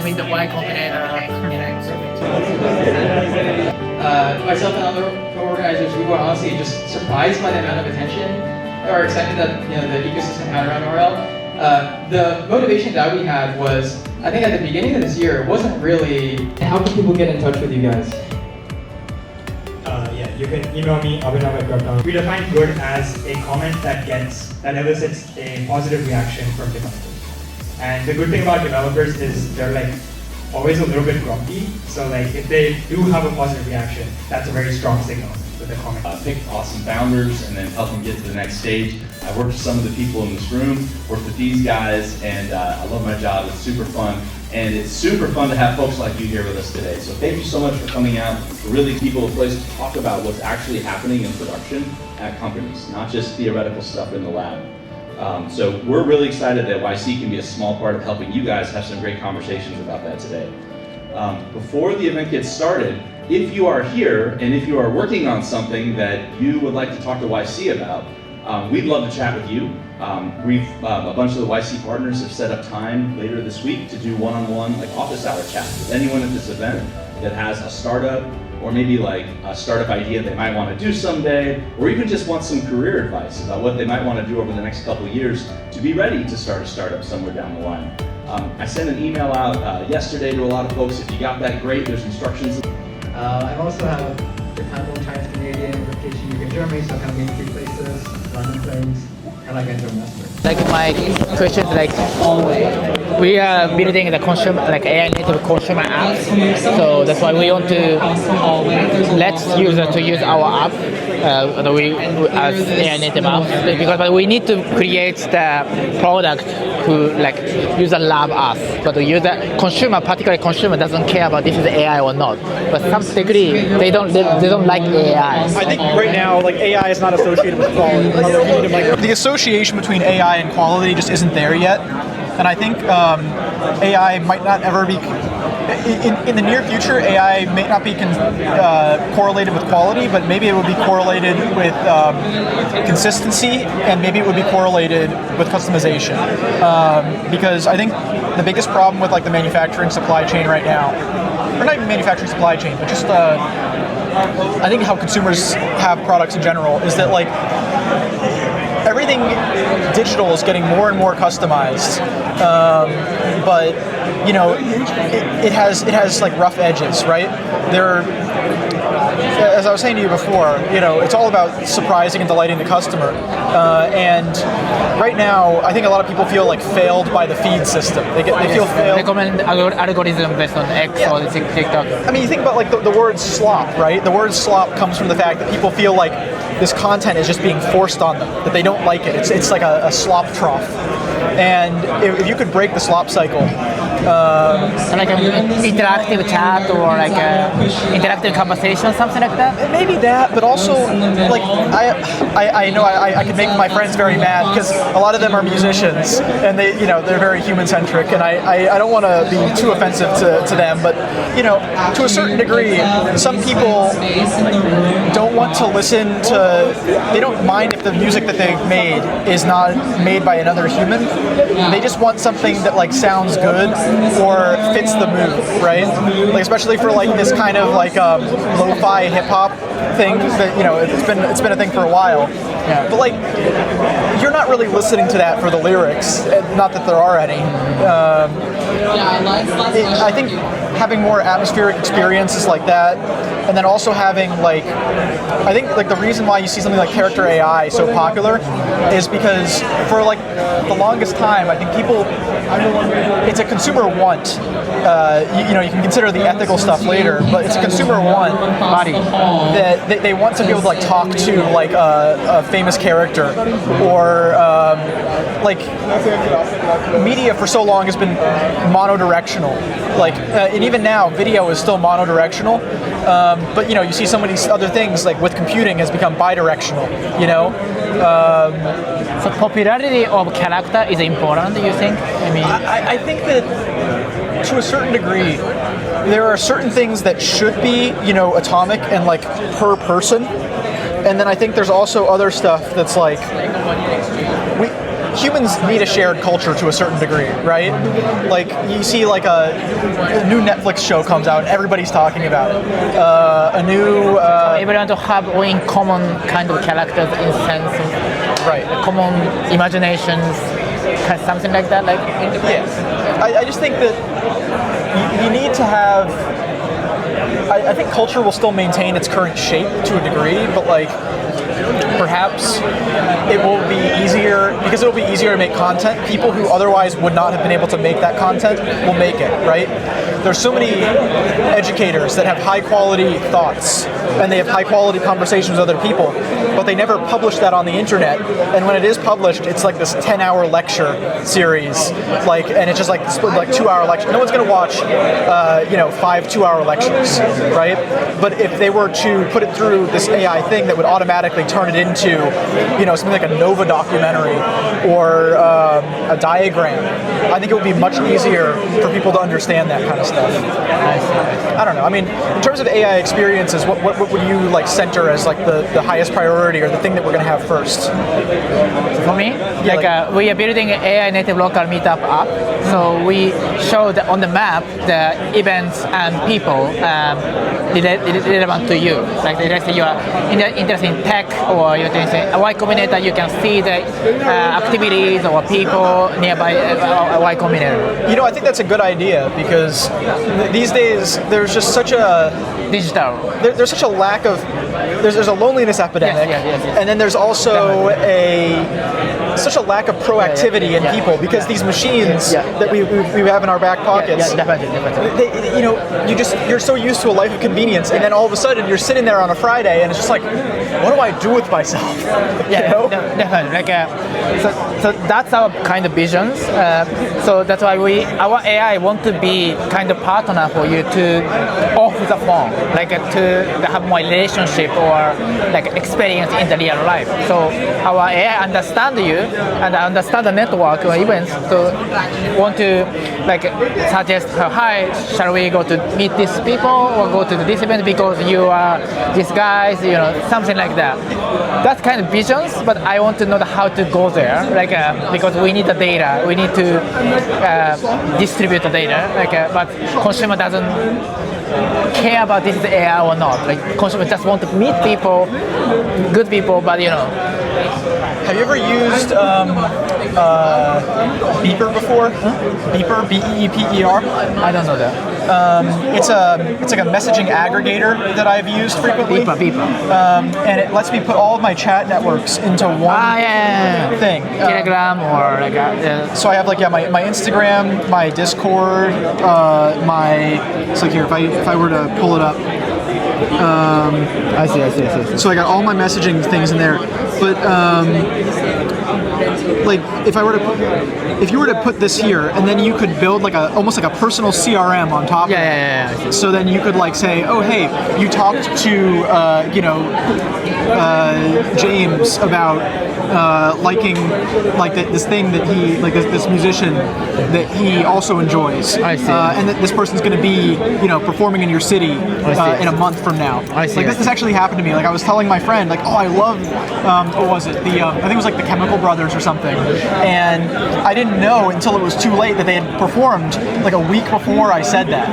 meet the Y Combinator. Myself and other co-organizers, we were honestly just surprised by the amount of attention or excited that the ecosystem had around RL. The motivation that we had was, I think at the beginning of this year, it wasn't really how can people get in touch with you guys? Yeah, you can email me, abhinav@dropdown. We define good as a comment that elicits a positive reaction from developers. And the good thing about developers is they're like always a little bit grumpy. So like if they do have a positive reaction, that's a very strong signal with a comment. Pick awesome founders and then help them get to the next stage. I worked with some of the people in this room, worked with these guys, and I love my job. It's super fun. And it's super fun to have folks like you here with us today. So thank you so much for coming out, to really give people a place to talk about what's actually happening in production at companies, not just theoretical stuff in the lab. So we're really excited that YC can be a small part of helping you guys have some great conversations about that today. Before the event gets started, if you are here and if you are working on something that you would like to talk to YC about, we'd love to chat with you. A bunch of the YC partners have set up time later this week to do one-on-one like office hour chats with anyone at this event that has a startup or maybe like a startup idea they might want to do someday, or even just want some career advice about what they might want to do over the next couple of years to be ready to start a startup somewhere down the line. I sent an email out yesterday to a lot of folks. If you got that, great. There's instructions. I also have the Canton Chinese Canadian vacation in Germany, so I can meet 3 places, London things, and I can do master. Like my question is like, we are building the consumer, like AI native consumer apps. So that's why we want to let users to use our app as AI native apps, but we need to create the product who like user love us. But the user consumer, particularly consumer, doesn't care about this is AI or not. But some degree they don't like AI. I think right now like AI is not associated with quality. The association between AI and quality just isn't there yet. And I think AI might not ever be, in the near future, AI may not be correlated with quality, but maybe it would be correlated with consistency, and maybe it would be correlated with customization. Because I think the biggest problem with like the manufacturing supply chain right now, or not even manufacturing supply chain, but just I think how consumers have products in general, is that like everything digital is getting more and more customized, but you know, it has like rough edges, right? As I was saying to you before, you know, it's all about surprising and delighting the customer. And right now, I think a lot of people feel like failed by the feed system. They feel failed. Recommend algorithm based on X or TikTok. I mean, you think about like the word slop, right? The word slop comes from the fact that people feel like this content is just being forced on them, that they don't like it. It's like a slop trough. And if you could break the slop cycle, like an interactive chat or like a interactive conversation, something like that. Maybe that, but also like I know I could make my friends very mad because a lot of them are musicians and they're very human centric, and I don't want to be too offensive to them, but you know, to a certain degree, some people don't want to listen to. They don't mind if the music that they've made is not made by another human. They just want something that like sounds good or fits the mood, right? Like especially for like this kind of like lo-fi hip hop thing that it's been a thing for a while. Yeah. But like you're not really listening to that for the lyrics. Not that there are any. I think having more atmospheric experiences like that, and then also having like, I think like the reason why you see something like character AI so popular is because for like the longest time, I think people, it's a consumer want. You can consider the ethical stuff later, but it's a consumer want body that they want to be able to like talk to like a famous character, or like media for so long has been monodirectional. Like, and even now, video is still monodirectional. But you see some of these other things like with computing has become bidirectional. So popularity of character is important, do you think? I mean, I think that to a certain degree, there are certain things that should be, atomic and like per person. And then I think there's also other stuff that's like, humans need a shared culture to a certain degree, right? Like you see like a new Netflix show comes out and everybody's talking about it. A new Everyone to have in common kind of characters in sense, right. common imaginations, something like that. Like Yeah, I just think that you need to have. I think culture will still maintain its current shape to a degree, but like perhaps it will be easier because it'll be easier to make content. People who otherwise would not have been able to make that content will make it, right? There's so many educators that have high quality thoughts and they have high quality conversations with other people, but they never publish that on the internet. And when it is published, it's like this 10-hour lecture series, and it's just like split like 2-hour lecture. No one's going to watch, 5 2-hour lectures, right? But if they were to put it through this AI thing that would automatically turn it into, something like a Nova documentary or a diagram, I think it would be much easier for people to understand that kind of stuff. I don't know. I mean, in terms of AI experiences, what would you like center as like the highest priority or the thing that we're going to have first? For me, we are building an AI native local meetup app. So we show on the map the events and people relevant to you. Like let's say you are interested in tech or you're interested in Y Combinator, you can see the activities or people nearby Y Combinator. I think that's a good idea because these days there's just such a digital. There's such a lack of there's a loneliness epidemic, yes. and then there's also such a lack of proactivity in people because these machines that we have in our back pockets. Definitely. You're so used to a life of convenience, and then all of a sudden you're sitting there on a Friday, and it's just like, what do I do with myself? Definitely. So that's our kind of visions. So that's why our AI want to be kind of partner for you to off the phone, to have more relationship or experience in the real life. So our AI understand you and understand the network or events. So want to suggest, hi, shall we go to meet these people or go to this event because you are these guys, something like that. That's kind of visions, but I want to know how to go there, because we need the data, we need to distribute the data, but consumer doesn't care about this is AI or not. Consumer just want to meet people, good people, but Have you ever used Beeper before? Beeper, B-E-E-P-E-R? I don't know that. It's like a messaging aggregator that I've used frequently. Beeper. And it lets me put all of my chat networks into one thing. Telegram or So I have my Instagram, my Discord, it's like here if I were to pull it up. I see. So I got all my messaging things in there, but if you were to put this here, and then you could build almost like a personal CRM on top. Yeah. So then you could say, oh hey, you talked to James about liking this thing that he this musician that he also enjoys. I see. And that this person's going to be performing in your city in a month from now. I see. This actually happened to me. I was telling my friend I love what was it, I think it was the Chemical Brothers or something, and I didn't know until it was too late that they had performed a week before I said that,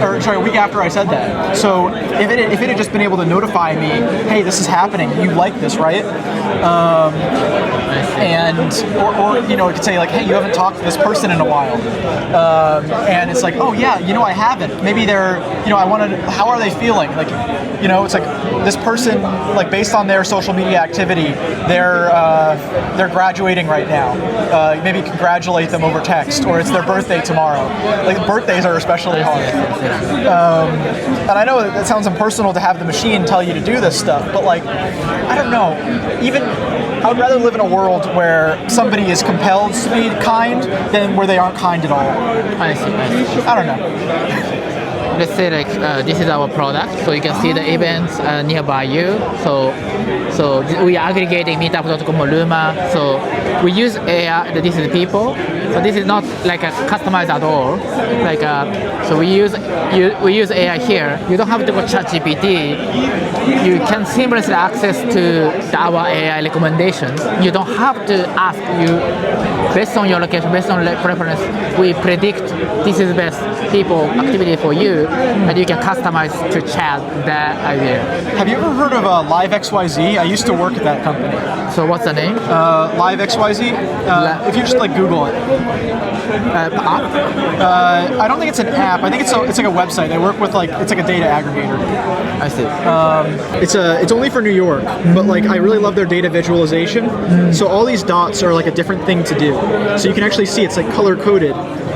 or sorry, a week after I said that. So if it had just been able to notify me, hey, this is happening, you like this, right? And or it could say hey, you haven't talked to this person in a while, and it's oh yeah, I haven't. Maybe they're I wanted, how are they feeling? It's this person, based on their social media activity, they're graduating right now. Maybe congratulate them over text, or it's their birthday tomorrow. Birthdays are especially hard. And I know it sounds impersonal to have the machine tell you to do this stuff, but I don't know. Even I would rather live in a world where somebody is compelled to be kind than where they aren't kind at all. I see. I don't know. Let's say this is our product, so you can see the events nearby you. So we are aggregating meetup.com or Luma. So we use AI, this is people, So this is not like a customized at all. Like so we use AI here. You don't have to go ChatGPT. You can seamlessly access to our AI recommendations. You don't have to ask you based on your location, based on preference. We predict this is the best people activity for you, and you can customize to chat that idea. Have you ever heard of Live XYZ? I used to work at that company. So what's the name? Live XYZ. If you just like Google it. App? I don't think it's an app. I think it's like a website. They work with it's like a data aggregator. I see. It's only for New York, but like I really love their data visualization. So all these dots are like a different thing to do. So you can actually see it's like color coded.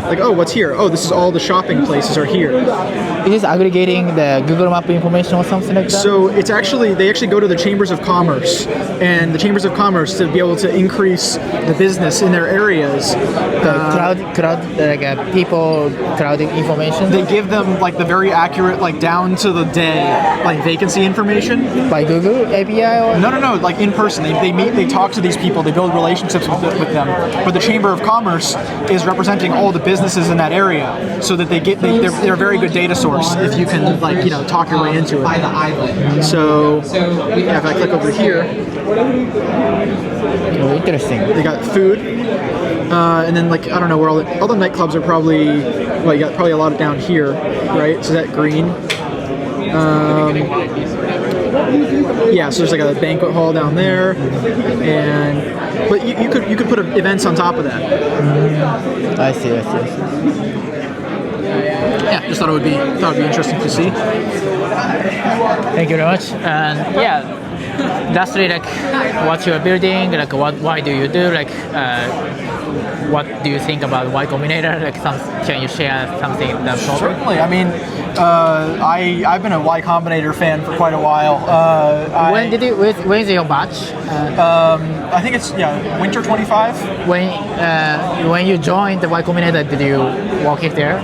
Like, oh, what's here? Oh, this is all the shopping places are here. Is this aggregating the Google Map information or something like that? So it's they actually go to the chambers of commerce, and the chambers of commerce to be able to increase the business in their areas. People crowding information. They give them like the very accurate, like down to the day, like vacancy information By Google API or? No, like in person. They meet, they talk to these people, they build relationships with them. But the Chamber of Commerce is representing all the businesses in that area, so that they're a very good data source if you can talk your way into it. So yeah, if I click over here, Oh, interesting. they got food, and then like I don't know where all the nightclubs are probably. Well, you got probably a lot down here, right? So that green. Yeah, so there's like a banquet hall down there, but you could put events on top of that. I see. Yeah, just thought it would be interesting to see. Thank you very much. And yeah, that's really like what you're building. Like why do you do? Like what do you think about Y Combinator? Like can you share something that's Certainly. I mean, I've been a Y Combinator fan for quite a while. when is your batch? I think it's winter 25. When you joined the Y Combinator, did you work it there?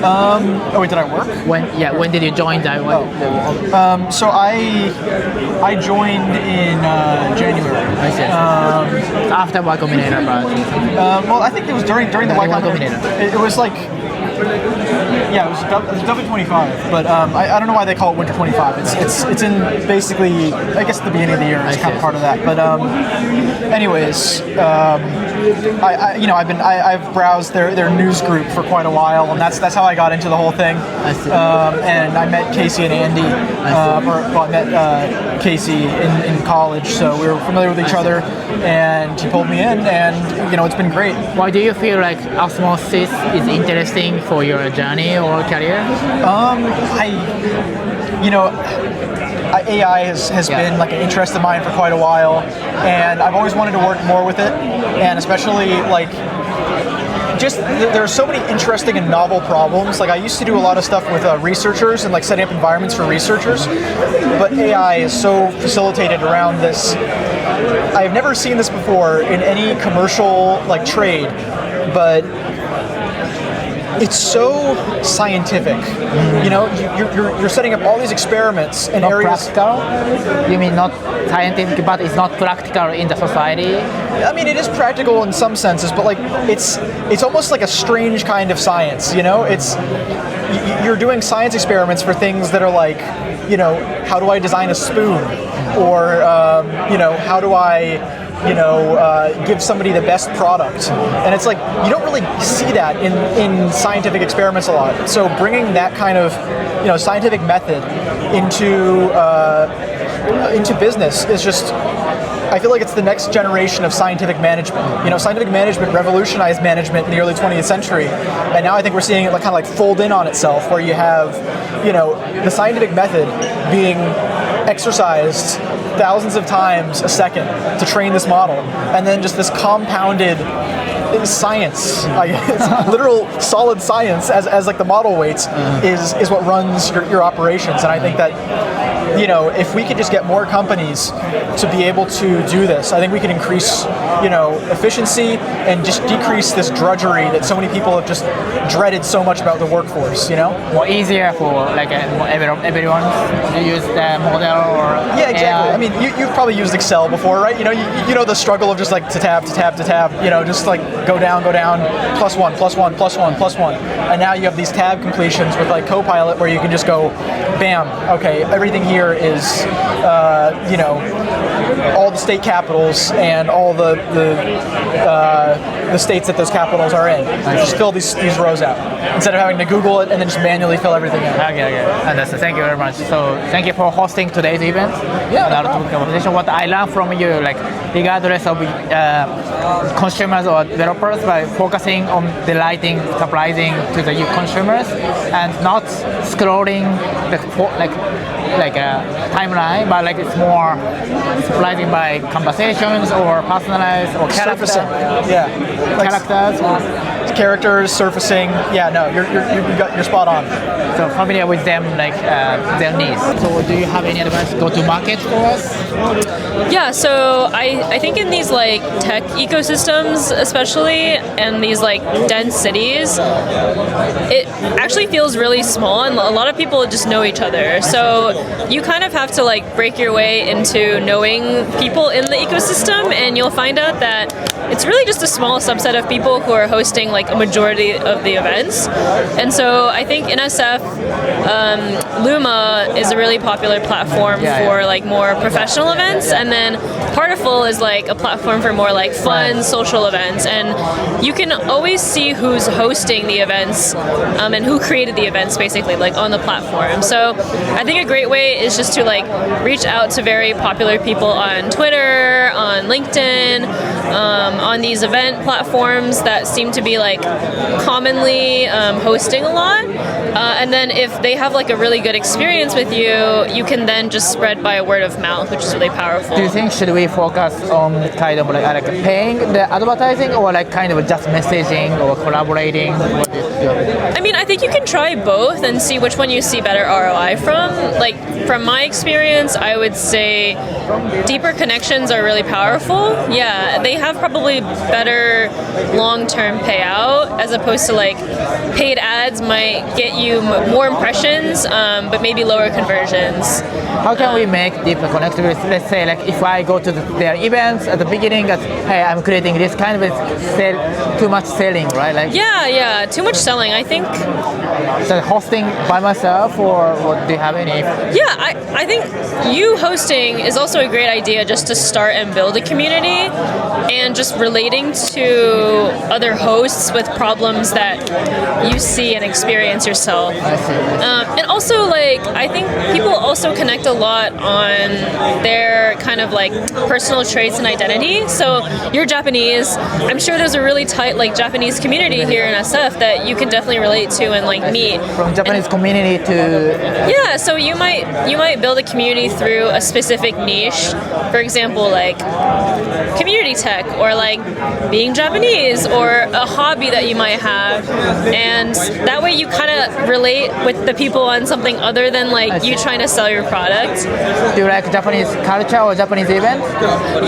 Oh wait, did I work? When did you join that one? So I joined in January. I see. After Y Combinator, but Well, I think it was during the Y Y Combinator. Combinator. It was like. Yeah, it was W25, but I don't know why they call it Winter 25. It's in basically, I guess, at the beginning of the year. It's kind of part of that. But anyways, I've browsed their news group for quite a while, and that's how I got into the whole thing. I see. And I met Casey and Andy, I met Casey in college, so we were familiar with each other, and he pulled me in, and it's been great. Why do you feel like osmosis is interesting for your journey or career? AI has been like an interest of mine for quite a while, and I've always wanted to work more with it, and especially like there are so many interesting and novel problems. Like I used to do a lot of stuff with researchers and like setting up environments for researchers, but AI is so facilitated around this. I've never seen this before in any commercial like trade, but it's so scientific. You're setting up all these experiments in Not areas. practical? You mean not scientific, but it's not practical in the society? I mean, it is practical in some senses, but like it's almost like a strange kind of science. You're doing science experiments for things that are like, how do I design a spoon, or how do I give somebody the best product, and it's like you don't really see that in scientific experiments a lot. So bringing that kind of scientific method into business is just, I feel like it's the next generation of scientific management. Scientific management revolutionized management in the early 20th century, and now I think we're seeing it kind of fold in on itself, where you have the scientific method being exercised thousands of times a second to train this model, and then just this compounded science, it's literal solid science as like the model weights is what runs your operations. And I think that if we could just get more companies to be able to do this, I think we could increase, efficiency and just decrease this drudgery that so many people have just dreaded so much about the workforce. More easier for like everyone to use the model or Yeah, exactly. AI. I mean, you've probably used Excel before, right? You know the struggle of just like to tab, just like go down, plus one, and now you have these tab completions with like Copilot where you can just go, bam, okay, everything here is, all the state capitals and all the states that those capitals are in. Just fill these rows out instead of having to Google it and then just manually fill everything in. Okay. Understand. Thank you very much. So thank you for hosting today's event. Yeah, And no our problem. conversation. What I learned from you, like regardless of consumers or developers, by focusing on delighting, surprising to the consumers, and not scrolling like a timeline, but like it's more surprising by conversations or personalized or characters. Surfacing. Yeah. Characters surfacing. Yeah, no, you're spot on. So familiar with them, like their needs. So do you have any advice go to market for us? Yeah, so I think in these like tech ecosystems especially, and these like dense cities, it actually feels really small and a lot of people just know each other. So you kind of have to like break your way into knowing people in the ecosystem, and you'll find out that it's really just a small subset of people who are hosting like a majority of the events. And so I think in SF, Luma is a really popular platform for like more professional events, and then Partiful is like a platform for more like fun social events, and you can always see who's hosting the events and who created the events basically like on the platform. So I think a great way is just to like reach out to very popular people on Twitter, on LinkedIn, on these event platforms that seem to be like commonly hosting a lot. And then if they have like a really good experience with you, you can then just spread by word of mouth, which is really powerful. Do you think should we focus on kind of like paying the advertising or like kind of just messaging or collaborating? What is your... I mean, I think you can try both and see which one you see better ROI from. Like from my experience, I would say deeper connections are really powerful. Yeah, they have probably better long-term payout as opposed to like paid ads might get you more impressions, but maybe lower conversions. How can we make deeper connections? Let's say like if I go to their events at the beginning, that hey, I'm creating this kind of too much selling, right? Like yeah, too much selling. I think. So hosting by myself, or what, do you have any? Yeah, I think you hosting is also a great idea just to start and build a community, and just relating to other hosts with problems that you see and experience yourself. I see. And also, like, I think people also connect a lot on their kind of like personal traits and identity. So you're Japanese. I'm sure there's a really tight like Japanese community here in SF that you can definitely relate to and like meet. From Japanese community to Yeah, so you might build a community through a specific niche. For example, like community tech, or like being Japanese, or a hobby that you might have, and that way you kind of relate with the people on something other than like you trying to sell your product. do you like Japanese culture or Japanese events?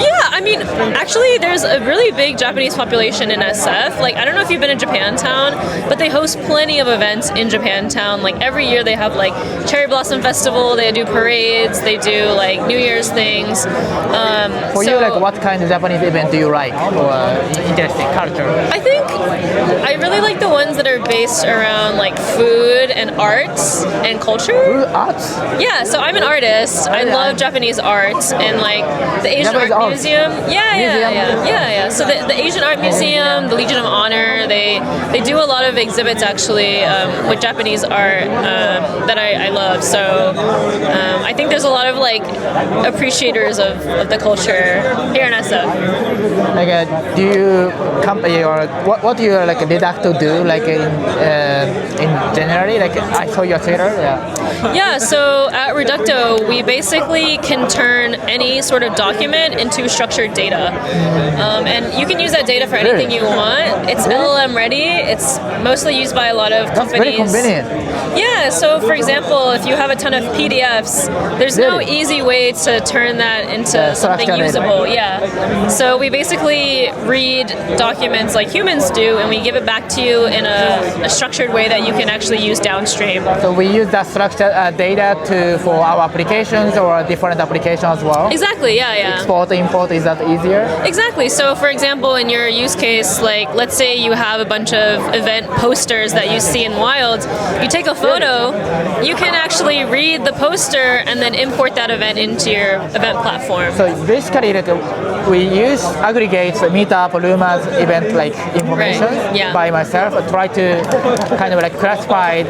Yeah, I mean, actually, there's a really big Japanese population in SF. Like, I don't know if you've been to Japantown, but they host plenty of events in Japantown. Like, every year they have, like, Cherry Blossom Festival, they do parades, they do, like, New Year's things. For you, like what kind of Japanese event do you like or interesting culture? I think I really like the ones that are based around, like, food and arts and culture. Food arts? Yeah, so I'm an artist. I love Japanese art and like the Asian Japanese Art art. Museum. Yeah. So the Asian Art Museum, the Legion of Honor, they do a lot of exhibits actually with Japanese art that I love. So I think there's a lot of like appreciators of the culture here in SF. Like, do you company or what do you like Reducto do like in generally? Like I saw your Twitter. Yeah, so at Reducto, we basically can turn any sort of document into structured data. And you can use that data for anything you want. It's LLM ready. It's mostly used by a lot of companies. very convenient. Yeah, so for example, if you have a ton of PDFs, there's no Really? easy way to turn that into something structured. usable. Yeah. So we basically read documents like humans do, and we give it back to you in a structured way that you can actually use downstream. So we use that structured data for our applications or different applications as well. Exactly, yeah. Export, import, is that easier? Exactly. So, for example, in your use case, like let's say you have a bunch of event posters that you see in Wild, you take a photo, you can actually read the poster and then import that event into your event platform. So basically, like, we use aggregate Meetup, Luma's event like information Right, yeah. by myself. I try to kind of like classify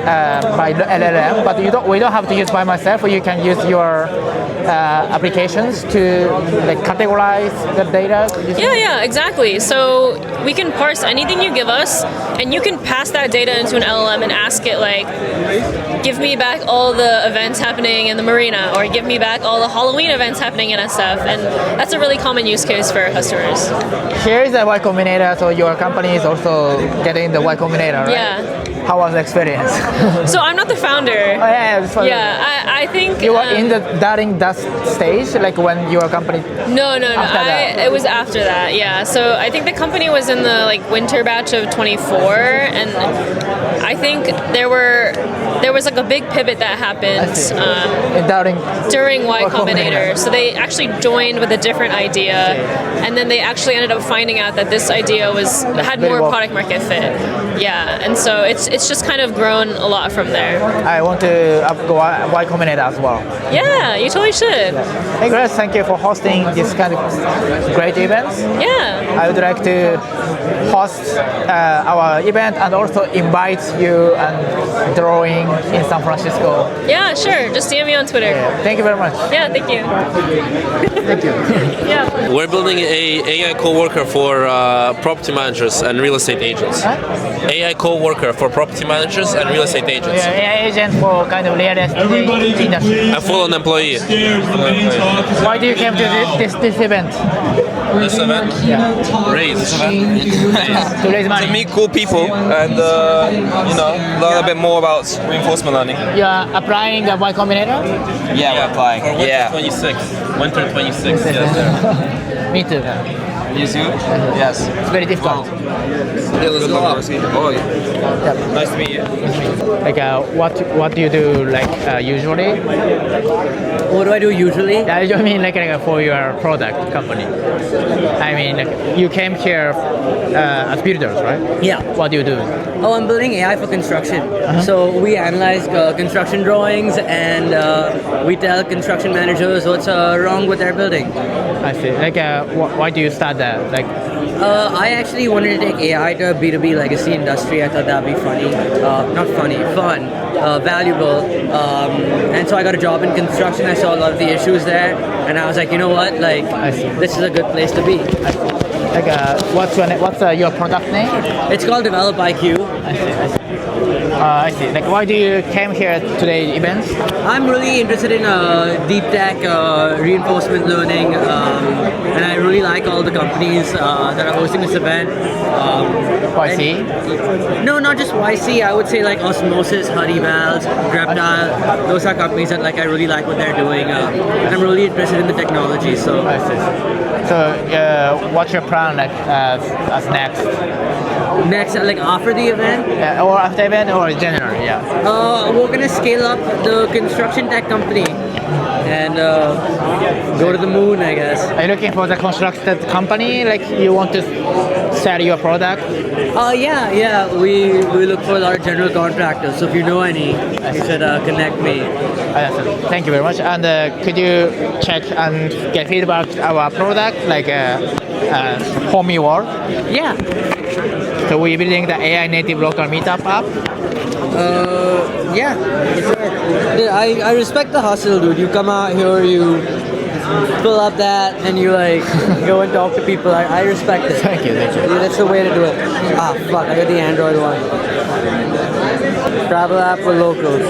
by LLM, but we don't have to use by myself. You can use your applications to like categorize the data. Yeah, exactly. So we can parse anything you give us, and you can pass that data into an LLM and ask it like, give me back all the events happening in the marina, or give me back all the Halloween events happening in SF, and that's a really common use case for our customers. Here is the Y Combinator, so your company is also getting the Y Combinator, right? Yeah. How was the experience? So I'm not the founder. Yeah, I think You were in the during that stage, like when your company. No. After that. It was after that. Yeah. So I think the company was in the like winter batch of 24, and I think there was like a big pivot that happened during Y Combinator. So they actually joined with a different idea, and then they actually ended up finding out that this idea had more product market fit. Yeah, and so it's just kind of grown a lot from there. I want to go Y Combinator as well. Yeah, you totally should. Hey guys, thank you for hosting this kind of great events. Yeah. I would like to host our event and also invite you and drawing in San Francisco. Yeah, sure. Just DM me on Twitter. Thank you very much. Yeah, thank you. Thank you. Yeah. We're building a AI co-worker for property managers and real estate agents. AI co-worker for property managers and real estate agents. AI agent for kind of real estate industry. A full-on employee. Why do you come to this event? This event? Raise. To raise money. To meet cool people and learn a bit more about reinforcement learning. You are applying the Y Combinator? Yeah, we're applying. For winter 26. Winter 26. Yes. Me too. You too? Yes. It's very difficult. Yeah, let's go up. Oh, yeah. Nice to meet you. Like what do you do like usually? What do I do usually? I mean like for your product company. I mean like you came here as builders, right? Yeah. What do you do? Oh, I'm building AI for construction. So we analyze construction drawings and we tell construction managers what's wrong with their building. I see. Like why do you start that? Like I actually wanted to take AI to a B2B legacy industry. I thought that'd be funny. Not funny, fun, valuable. And so I got a job in construction. I saw a lot of the issues there. And I was like, you know what? Like, this is a good place to be. Like what's your product name? It's called Develop IQ. I see. Like why do you came here today events? I'm really interested in deep tech, reinforcement learning, and I really like all the companies that are hosting this event. YC? No, not just YC. I would say like Osmosis, Honeywells, Reptile. Those are companies that like I really like what they're doing, and I'm really interested in the technology. So. I see. So what's your plan like as next? Next, like after the event? Or after event or in general, yeah. We're gonna scale up the construction tech company and go to the moon, I guess. Are you looking for the constructed company? Like you want to sell your product? Yeah. We look for a lot of general contractors. So if you know any, you should connect me. Thank you very much. And could you check and get feedback our product, like Homey World? Yeah. So we're building the AI native local meetup app. Yeah, for sure. Dude, I respect the hustle, dude. You come out here, you pull up that, and you like go and talk to people. I respect it. Thank you. Yeah, that's the way to do it. Ah, fuck, I got the Android one. Travel app for locals.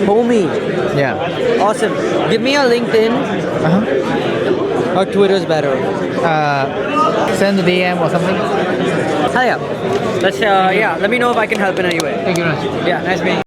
Homie. Yeah. Awesome. Give me a LinkedIn. Or Twitter's better. Send a DM or something. Hell yeah. Let's yeah. Let me know if I can help in any way. Thank you very much. Yeah, nice meeting you.